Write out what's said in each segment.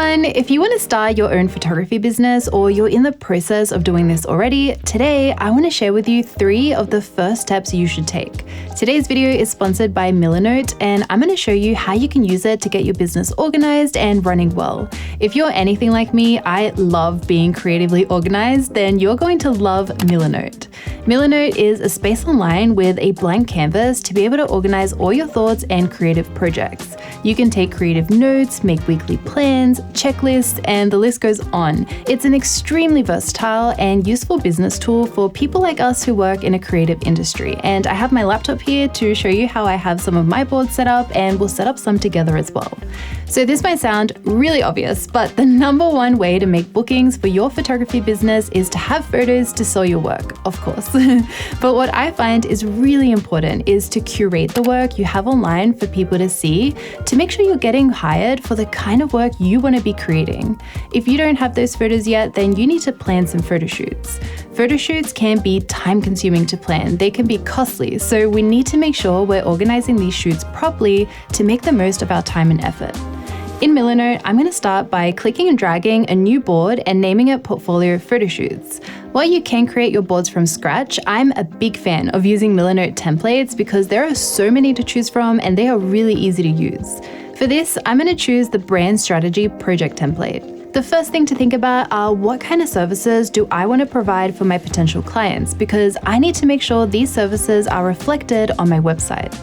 everyone! If you want to start your own photography business or you're in the process of doing this already, today I want to share with you 3 of the first steps you should take. Today's video is sponsored by Millernote, and I'm going to show you how you can use it to get your business organized and running well. If you're anything like me, I love being creatively organized, then you're going to love Millernote. Millernote is a space online with a blank canvas to be able to organize all your thoughts and creative projects. You can take creative notes, make weekly plans, checklists, and the list goes on. It's an extremely versatile and useful business tool for people like us who work in a creative industry. And I have my laptop here to show you how I have some of my boards set up, and we'll set up some together as well. So this might sound really obvious, but the number one way to make bookings for your photography business is to have photos to sell your work, of course. But what I find is really important is to curate the work you have online for people to see, to make sure you're getting hired for the kind of work you want to be creating. If you don't have those photos yet, then you need to plan some photo shoots. Photo shoots can be time-consuming to plan. They can be costly, so we need to make sure we're organizing these shoots properly to make the most of our time and effort. In Millernote, I'm going to start by clicking and dragging a new board and naming it Portfolio Photoshoots. While you can create your boards from scratch, I'm a big fan of using Millernote templates because there are so many to choose from and they are really easy to use. For this, I'm going to choose the Brand Strategy Project template. The first thing to think about are what kind of services do I want to provide for my potential clients, because I need to make sure these services are reflected on my website.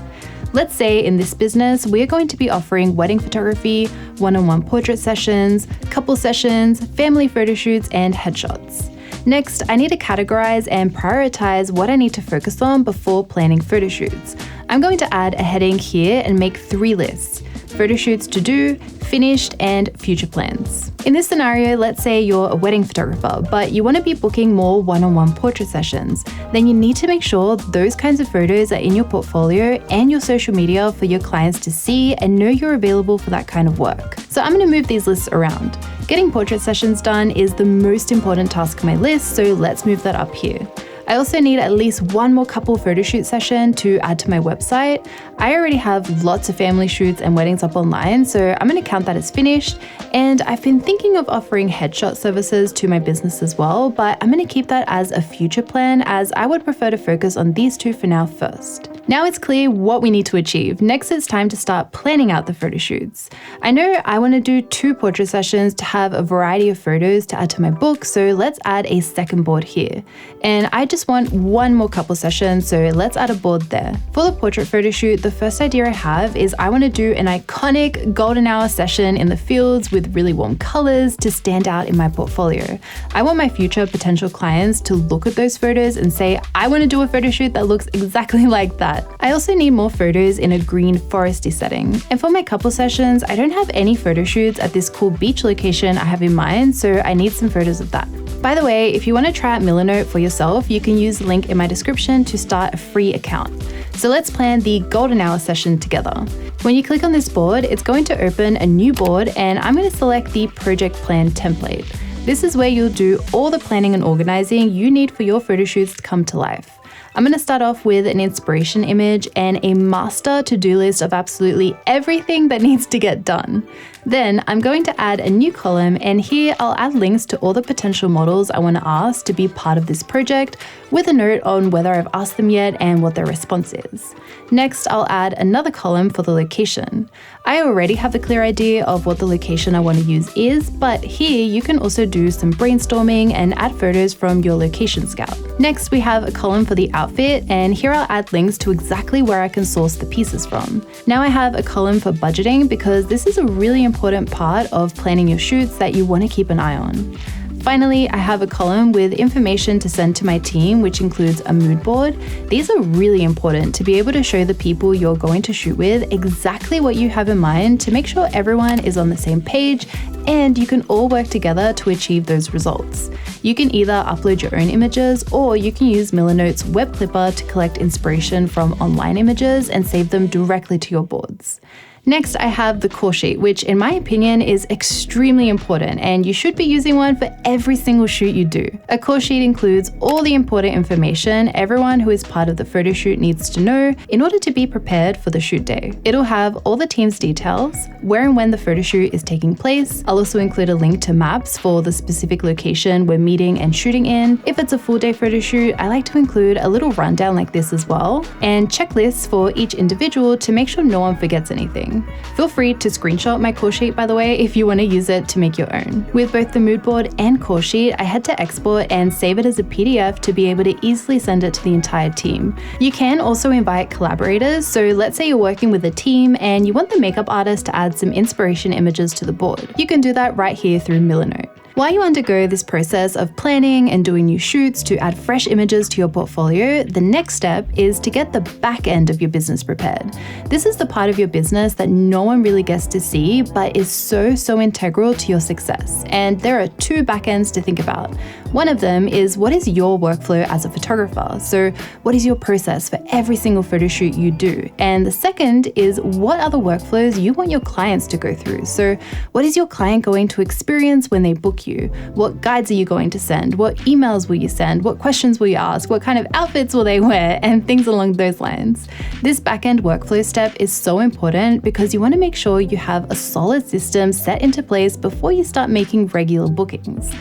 Let's say in this business, we're going to be offering wedding photography, one-on-one portrait sessions, couple sessions, family photo shoots, and headshots. Next, I need to categorize and prioritize what I need to focus on before planning photo shoots. I'm going to add a heading here and make 3 lists: photo shoots to do, finished, and future plans. In this scenario, let's say you're a wedding photographer, but you want to be booking more one-on-one portrait sessions. Then you need to make sure those kinds of photos are in your portfolio and your social media for your clients to see and know you're available for that kind of work. So I'm going to move these lists around. Getting portrait sessions done is the most important task on my list, so let's move that up here. I also need at least 1 more couple photo shoot session to add to my website. I already have lots of family shoots and weddings up online, so I'm going to count that as finished. And I've been thinking of offering headshot services to my business as well, but I'm going to keep that as a future plan, as I would prefer to focus on these 2 for now first. Now it's clear what we need to achieve. Next, it's time to start planning out the photo shoots. I know I want to do 2 portrait sessions to have a variety of photos to add to my book, so let's add a second board here. And I just want 1 more couple session, so let's add a board there. For the portrait photo shoot, the first idea I have is I want to do an iconic golden hour session in the fields with really warm colors to stand out in my portfolio. I want my future potential clients to look at those photos and say, I want to do a photo shoot that looks exactly like that. I also need more photos in a green foresty setting. And for my couple sessions, I don't have any photo shoots at this cool beach location I have in mind, so I need some photos of that. By the way, if you want to try out Millernote for yourself, you can use the link in my description to start a free account. So let's plan the golden hour session together. When you click on this board, it's going to open a new board, and I'm going to select the project plan template. This is where you'll do all the planning and organizing you need for your photo shoots to come to life. I'm going to start off with an inspiration image and a master to-do list of absolutely everything that needs to get done. Then I'm going to add a new column, and here I'll add links to all the potential models I want to ask to be part of this project, with a note on whether I've asked them yet and what their response is. Next, I'll add another column for the location. I already have a clear idea of what the location I want to use is, but here you can also do some brainstorming and add photos from your location scout. Next, we have a column for the outfit, and here I'll add links to exactly where I can source the pieces from. Now I have a column for budgeting, because this is a really important part of planning your shoots that you want to keep an eye on. Finally, I have a column with information to send to my team, which includes a mood board. These are really important to be able to show the people you're going to shoot with exactly what you have in mind, to make sure everyone is on the same page and you can all work together to achieve those results. You can either upload your own images, or you can use Millernote's Web Clipper to collect inspiration from online images and save them directly to your boards. Next, I have the call sheet, which in my opinion is extremely important, and you should be using one for every single shoot you do. A call sheet includes all the important information everyone who is part of the photo shoot needs to know in order to be prepared for the shoot day. It'll have all the team's details, where and when the photo shoot is taking place. I'll also include a link to maps for the specific location we're meeting and shooting in. If it's a full day photo shoot, I like to include a little rundown like this as well, and checklists for each individual to make sure no one forgets anything. Feel free to screenshot my call sheet, by the way, if you want to use it to make your own. With both the mood board and call sheet, I had to export and save it as a PDF to be able to easily send it to the entire team. You can also invite collaborators, so let's say you're working with a team and you want the makeup artist to add some inspiration images to the board. You can do that right here through Milanote. While you undergo this process of planning and doing new shoots to add fresh images to your portfolio, the next step is to get the back end of your business prepared. This is the part of your business that no one really gets to see, but is so integral to your success. And there are two back ends to think about. One of them is, what is your workflow as a photographer? So what is your process for every single photo shoot you do? And the second is, what are the workflows you want your clients to go through? So what is your client going to experience when they book you? What guides are you going to send? What emails will you send? What questions will you ask? What kind of outfits will they wear? And things along those lines. This back-end workflow step is so important because you want to make sure you have a solid system set into place before you start making regular bookings.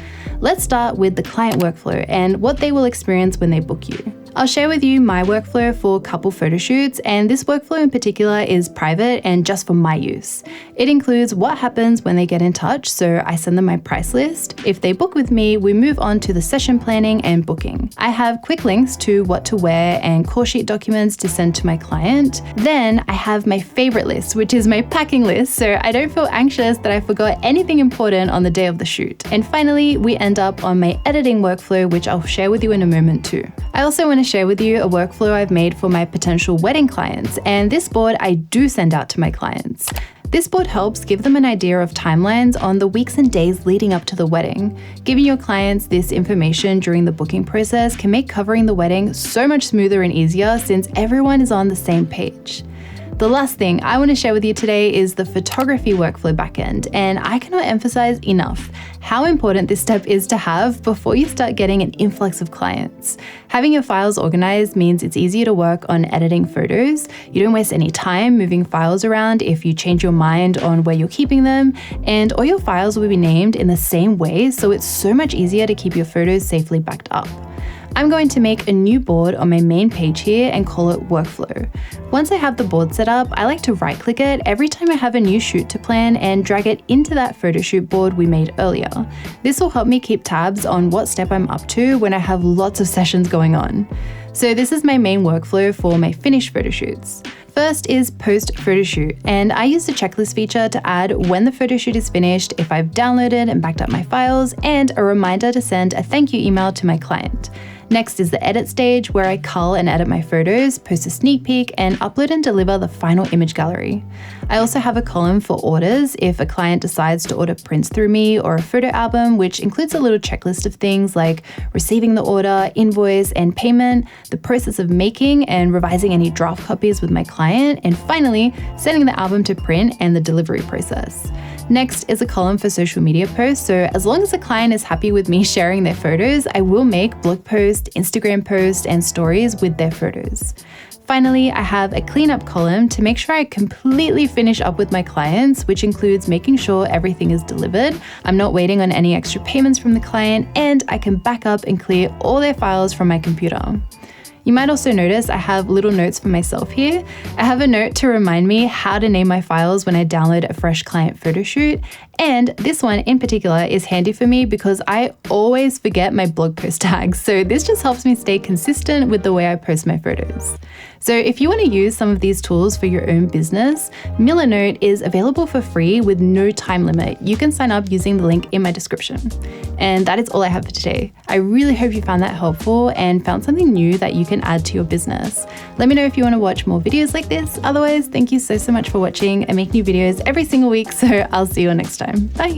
Let's start with the client workflow and what they will experience when they book you. I'll share with you my workflow for couple photo shoots, and this workflow in particular is private and just for my use. It includes what happens when they get in touch, so I send them my price list. If they book with me, we move on to the session planning and booking. I have quick links to what to wear and call sheet documents to send to my client. Then I have my favorite list, which is my packing list, so I don't feel anxious that I forgot anything important on the day of the shoot. And finally, we end up on my editing workflow, which I'll share with you in a moment too. I also want to share with you a workflow I've made for my potential wedding clients, and this board I do send out to my clients. This board helps give them an idea of timelines on the weeks and days leading up to the wedding. Giving your clients this information during the booking process can make covering the wedding so much smoother and easier since everyone is on the same page. The last thing I want to share with you today is the photography workflow backend, and I cannot emphasize enough how important this step is to have before you start getting an influx of clients. Having your files organized means it's easier to work on editing photos. You don't waste any time moving files around if you change your mind on where you're keeping them, and all your files will be named in the same way, so it's so much easier to keep your photos safely backed up. I'm going to make a new board on my main page here and call it Workflow. Once I have the board set up, I like to right-click it every time I have a new shoot to plan and drag it into that photo shoot board we made earlier. This will help me keep tabs on what step I'm up to when I have lots of sessions going on. So this is my main workflow for my finished photo shoots. First is post photo shoot, and I use the checklist feature to add when the photo shoot is finished, if I've downloaded and backed up my files, and a reminder to send a thank you email to my client. Next is the edit stage, where I cull and edit my photos, post a sneak peek, and upload and deliver the final image gallery. I also have a column for orders if a client decides to order prints through me, or a photo album, which includes a little checklist of things like receiving the order, invoice, and payment, the process of making and revising any draft copies with my client, and finally, sending the album to print and the delivery process. Next is a column for social media posts, so as long as the client is happy with me sharing their photos, I will make blog posts, Instagram posts, and stories with their photos. Finally, I have a cleanup column to make sure I completely finish up with my clients, which includes making sure everything is delivered, I'm not waiting on any extra payments from the client, and I can back up and clear all their files from my computer. You might also notice I have little notes for myself here. I have a note to remind me how to name my files when I download a fresh client photo shoot. And this one in particular is handy for me because I always forget my blog post tags. So this just helps me stay consistent with the way I post my photos. So if you want to use some of these tools for your own business, Milanote is available for free with no time limit. You can sign up using the link in my description. And that is all I have for today. I really hope you found that helpful and found something new that you can add to your business. Let me know if you want to watch more videos like this. Otherwise, thank you so much for watching. I make new videos every single week, so I'll see you next time. Bye.